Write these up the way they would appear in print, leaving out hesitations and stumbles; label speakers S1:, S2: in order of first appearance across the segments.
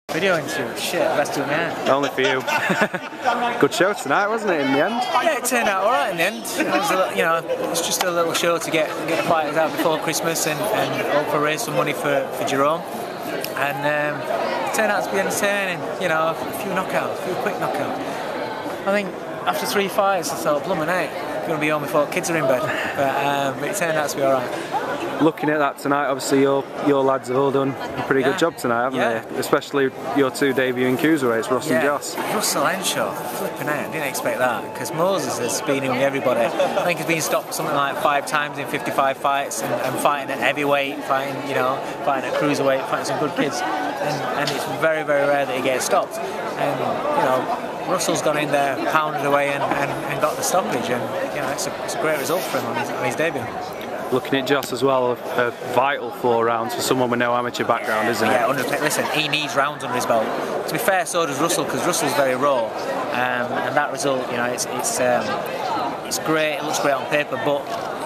S1: Videoing you, shit, best do man.
S2: Only for you. Good show tonight, wasn't it, in the end?
S1: Yeah, it turned out alright in the end. It was it's just a little show to get the fighters out before Christmas and hope to raise some money for Jerome. And it turned out to be entertaining, a few knockouts, a few quick knockouts. I think after 3 fights I thought, blooming heck, I'm going to be home before kids are in bed. But it turned out to be alright.
S2: Looking at that tonight, obviously your lads have all done a pretty good job tonight, haven't they? Especially your two debuting cruiserweights, Russ and Joss.
S1: Russell Henshaw, flipping out, didn't expect that, because Moses has been in with everybody. I think he's been stopped something like 5 times in 55 fights and fighting at heavyweight, fighting at cruiserweight, fighting some good kids. And it's very, very rare that he gets stopped. And Russell's gone in there, pounded away and got the stoppage, and it's a great result for him on his debut.
S2: Looking at Joss as well, a vital 4 rounds for someone with no amateur background, isn't it?
S1: Yeah, 100%. Listen, he needs rounds under his belt. To be fair, so does Russell, because Russell's very raw, and that result, it's great. It looks great on paper, but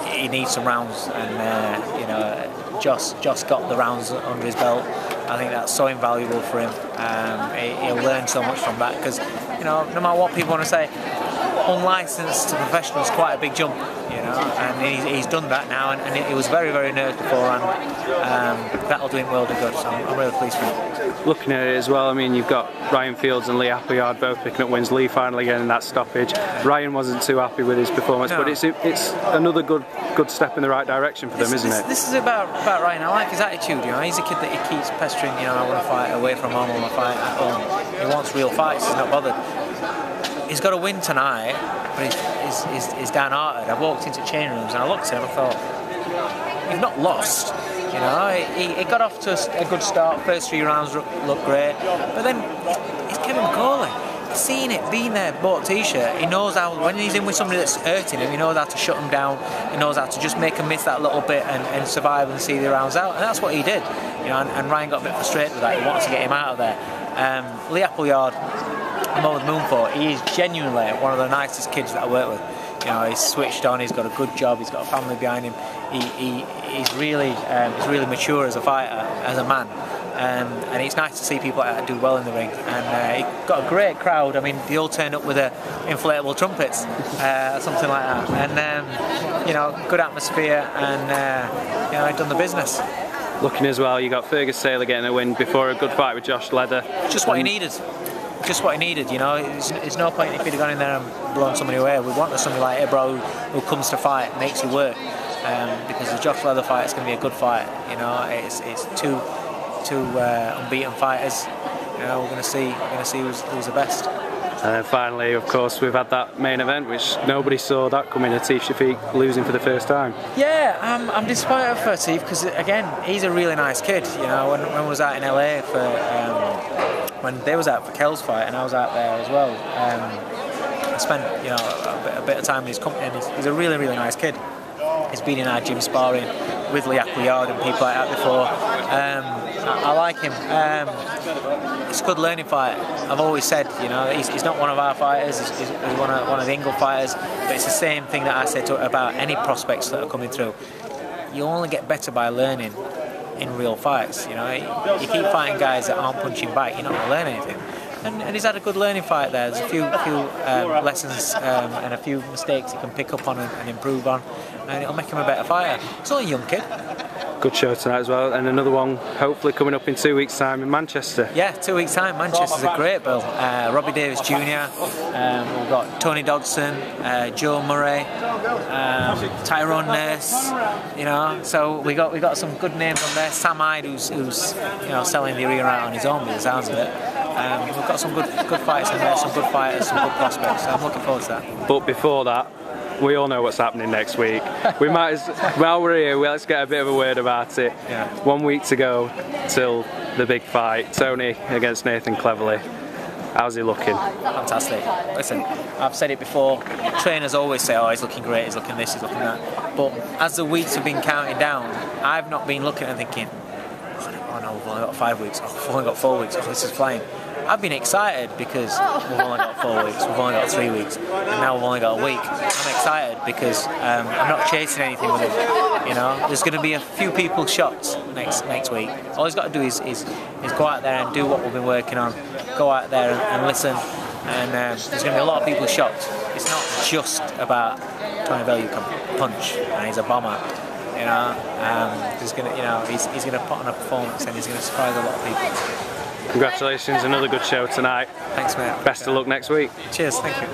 S1: he needs some rounds, and Joss got the rounds under his belt. I think that's so invaluable for him. He'll learn so much from that, because no matter what people want to say, unlicensed to professional is quite a big jump, and he's done that now, and he was very, very nervous beforehand. That'll do him world of good, so I'm really pleased for him.
S2: Looking at it as well, I mean, you've got Ryan Fields and Lee Appleyard both picking up wins. Lee finally getting that stoppage. Ryan wasn't too happy with his performance, but it's another good step in the right direction for them, isn't it?
S1: This is about Ryan. I like his attitude. He's a kid that he keeps pestering. I want to fight away from home. I want to fight at home. He wants real fights. He's not bothered. He's got a win tonight, but he's downhearted. I walked into change rooms and I looked at him and thought, you've not lost. He got off to a good start. First 3 rounds looked great, but then it's Kevin McCauley. He's seen it, been there, bought a t-shirt. He knows how, when he's in with somebody that's hurting him, he knows how to shut him down. He knows how to just make him miss that little bit and survive and see the rounds out. And that's what he did. And Ryan got a bit frustrated with that. He wanted to get him out of there. Lee Appleyard, I'm over the moon for. He is genuinely one of the nicest kids that I work with. He's switched on. He's got a good job. He's got a family behind him. He's really mature as a fighter, as a man. And it's nice to see people like that do well in the ring. And he got a great crowd. I mean, they all turned up with inflatable trumpets, something like that. And good atmosphere. And he'd done the business.
S2: Looking as well, you got Fergus Taylor getting a win before a good fight with Josh Leather.
S1: Just what he needed. Just what he needed, It's no point if he'd have gone in there and blown somebody away. We want somebody like Ibro who comes to fight, makes you work. Because the Josh Leather fight is going to be a good fight. It's two unbeaten fighters. We're going to see who's the best.
S2: And then finally, of course, we've had that main event, which nobody saw that coming. Atif Shafiq losing for the first time.
S1: Yeah, I'm disappointed for Atif because again, he's a really nice kid. When I was out in LA when they was out for Kel's fight, and I was out there as well. I spent a bit of time in his company, and he's a really, really nice kid. He's been in our gym sparring with Lee Appleyard and people like that before. I like him. It's a good learning fight. I've always said, he's not one of our fighters. He's one of the Ingle fighters. But it's the same thing that I said about any prospects that are coming through. You only get better by learning in real fights. You keep fighting guys that aren't punching back, you're not going to learn anything. And he's had a good learning fight there. There's a few lessons and a few mistakes he can pick up on and improve on, and it'll make him a better fighter. He's only a young kid.
S2: Good show tonight as well, and another one hopefully coming up in 2 weeks' time in Manchester.
S1: Yeah, 2 weeks' time. Manchester's a great bill. Robbie Davis Jr. We've got Tony Dodson, Joe Murray, Tyrone Nurse. So we got some good names on there. Sam Hyde, who's selling the arena out on his own, by the sounds of it. We've got some good fights in there, some good fighters, some good prospects. So I'm looking forward to that.
S2: But before that, we all know what's happening next week. We might, while we're here, let's get a bit of a word about it.
S1: Yeah.
S2: 1 week to go till the big fight, Tony against Nathan Cleverly. How's he looking?
S1: Fantastic. Listen, I've said it before, trainers always say, oh, he's looking great, he's looking this, he's looking that. But as the weeks have been counting down, I've not been looking and thinking, oh no, we've only got 5 weeks, oh, we've only got 4 weeks, oh, this is flying. I've been excited because we've only got 4 weeks, we've only got 3 weeks, and now we've only got a week. I'm excited because I'm not chasing anything with him. You know, there's going to be a few people shot next week. All he's got to do is go out there and do what we've been working on. Go out there and listen. And there's going to be a lot of people shocked. It's not just about Tony Bellew can punch and he's a bomber. You know, he's going to put on a performance and he's going to surprise a lot of people.
S2: Congratulations, another good show tonight.
S1: Thanks, mate.
S2: Best of luck next week.
S1: Cheers, thank you.